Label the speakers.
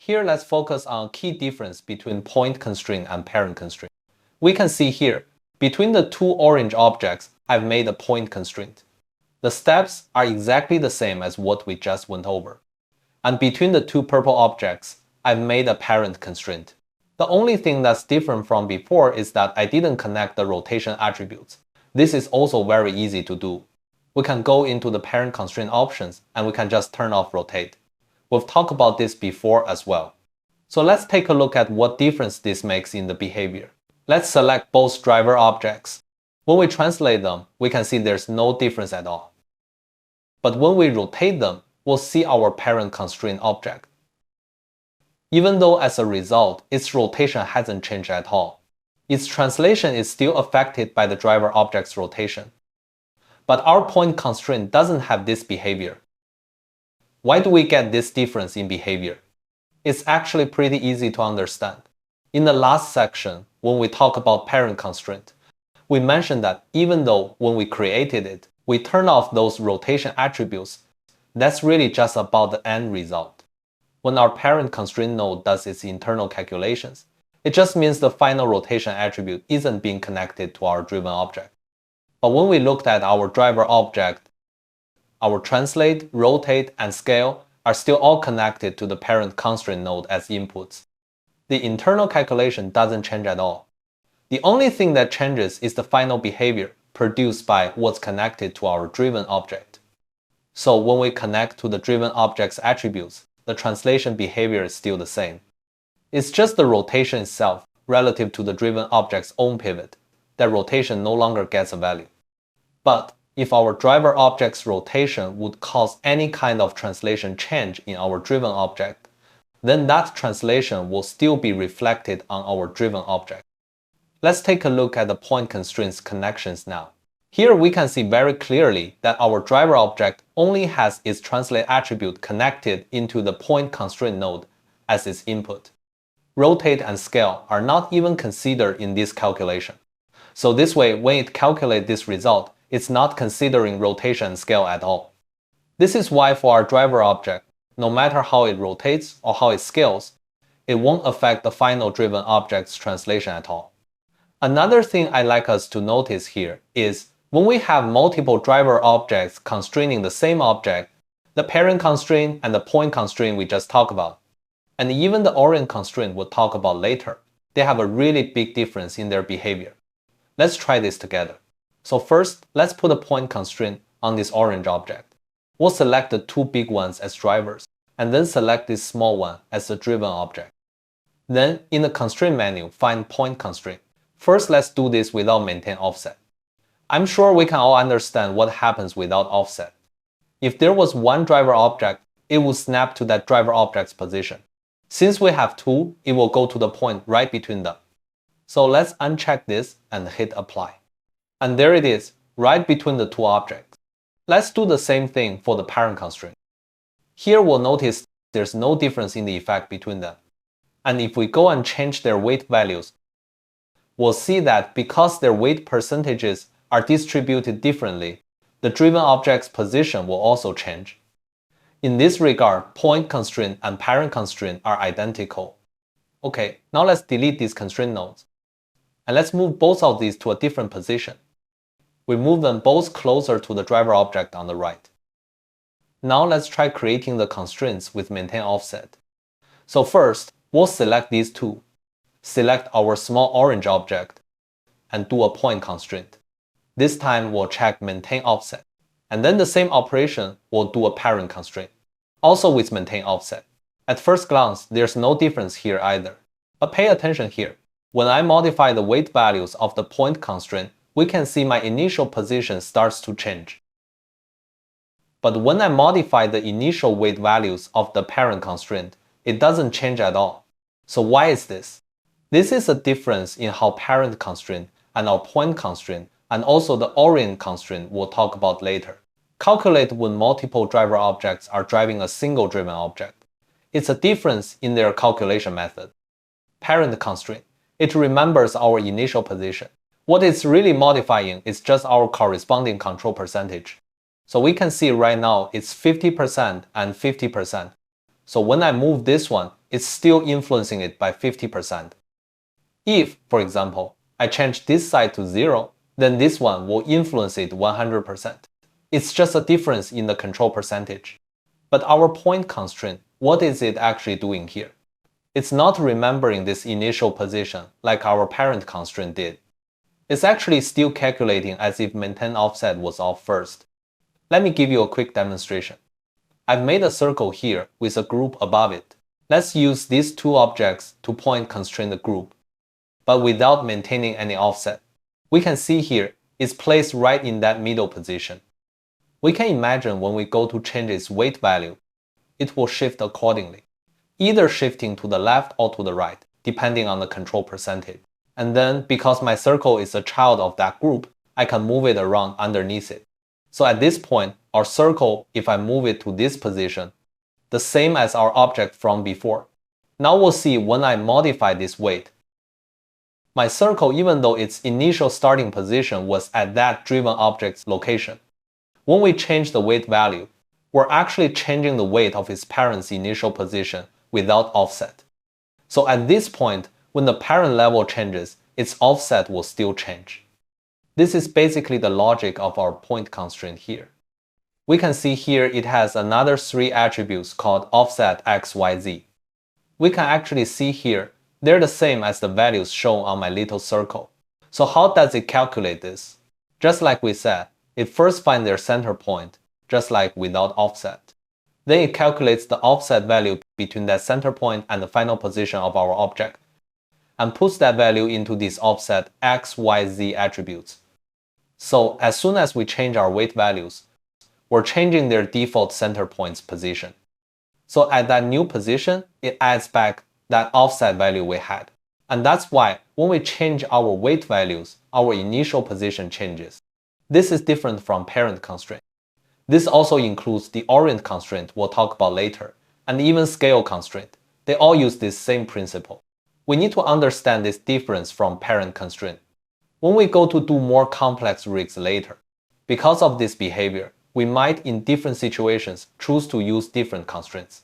Speaker 1: Here, let's focus on a key difference between point constraint and parent constraint. We can see here, between the two orange objects, I've made a point constraint. The steps are exactly the same as what we just went over. And between the two purple objects, I've made a parent constraint. The only thing that's different from before is that I didn't connect the rotation attributes. This is also very easy to do. We can go into the parent constraint options and we can just turn off rotate. We've talked about this before as well. So let's take a look at what difference this makes in the behavior. Let's select both driver objects. When we translate them, we can see there's no difference at all. But when we rotate them, we'll see our parent constraint object. Even though as a result, its rotation hasn't changed at all, its translation is still affected by the driver object's rotation. But our point constraint doesn't have this behavior. Why do we get this difference in behavior? It's actually pretty easy to understand. In the last section, when we talk about parent constraint, we mentioned that even though when we created it, we turn off those rotation attributes, that's really just about the end result. When our parent constraint node does its internal calculations, it just means the final rotation attribute isn't being connected to our driven object. But when we looked at our driver object, our translate, rotate, and scale are still all connected to the parent constraint node as inputs. The internal calculation doesn't change at all. The only thing that changes is the final behavior produced by what's connected to our driven object. So when we connect to the driven object's attributes, the translation behavior is still the same. It's just the rotation itself relative to the driven object's own pivot that rotation no longer gets a value. But if our driver object's rotation would cause any kind of translation change in our driven object, then that translation will still be reflected on our driven object. Let's take a look at the point constraints connections now. Here we can see very clearly that our driver object only has its translate attribute connected into the point constraint node as its input. Rotate and scale are not even considered in this calculation. So this way, when it calculates this result, it's not considering rotation and scale at all. This is why for our driver object, no matter how it rotates or how it scales, it won't affect the final driven object's translation at all. Another thing I'd like us to notice here is when we have multiple driver objects constraining the same object, the parent constraint and the point constraint we just talked about, and even the Orient constraint we'll talk about later, they have a really big difference in their behavior. Let's try this together. So first, let's put a point constraint on this orange object. We'll select the two big ones as drivers, and then select this small one as the driven object. Then, in the constraint menu, find point constraint. First, let's do this without maintain offset. I'm sure we can all understand what happens without offset. If there was one driver object, it would snap to that driver object's position. Since we have two, it will go to the point right between them. So let's uncheck this and hit apply. And there it is, right between the two objects. Let's do the same thing for the parent constraint. Here we'll notice there's no difference in the effect between them. And if we go and change their weight values, we'll see that because their weight percentages are distributed differently, the driven object's position will also change. In this regard, point constraint and parent constraint are identical. Okay, now let's delete these constraint nodes. And let's move both of these to a different position. We move them both closer to the driver object on the right. Now let's try creating the constraints with maintain offset. So first, we'll select these two. Select our small orange object and do a point constraint. This time we'll check maintain offset. And then the same operation we'll do a parent constraint, also with maintain offset. At first glance, there's no difference here either. But pay attention here. When I modify the weight values of the point constraint, we can see my initial position starts to change. But when I modify the initial weight values of the parent constraint, it doesn't change at all. So why is this? This is a difference in how parent constraint and our point constraint and also the Orient constraint we'll talk about later calculate when multiple driver objects are driving a single driven object. It's a difference in their calculation method. Parent constraint, it remembers our initial position. What it's really modifying is just our corresponding control percentage. So we can see right now it's 50% and 50%. So when I move this one, it's still influencing it by 50%. If, for example, I change this side to 0, then this one will influence it 100%. It's just a difference in the control percentage. But our point constraint, what is it actually doing here? It's not remembering this initial position like our parent constraint did. It's actually still calculating as if maintain offset was off first. Let me give you a quick demonstration. I've made a circle here with a group above it. Let's use these two objects to point constrain the group, but without maintaining any offset. We can see here it's placed right in that middle position. We can imagine when we go to change its weight value, it will shift accordingly, either shifting to the left or to the right, depending on the control percentage. And then, because my circle is a child of that group, I can move it around underneath it. So at this point, our circle, if I move it to this position, the same as our object from before. Now we'll see when I modify this weight. My circle, even though its initial starting position was at that driven object's location, when we change the weight value, we're actually changing the weight of its parent's initial position without offset. So at this point, when the parent level changes, its offset will still change. This is basically the logic of our point constraint here. We can see here it has another 3 attributes called offset x, y, z. We can actually see here they're the same as the values shown on my little circle. So how does it calculate this? Just like we said, it first finds their center point, just like without offset. Then it calculates the offset value between that center point and the final position of our object, and puts that value into these offset x, y, z attributes. So as soon as we change our weight values, we're changing their default center point's position. So at that new position, it adds back that offset value we had. And that's why when we change our weight values, our initial position changes. This is different from parent constraint. This also includes the Orient constraint we'll talk about later, and even scale constraint. They all use this same principle. We need to understand this difference from parent constraint. When we go to do more complex rigs later, because of this behavior, we might in different situations choose to use different constraints.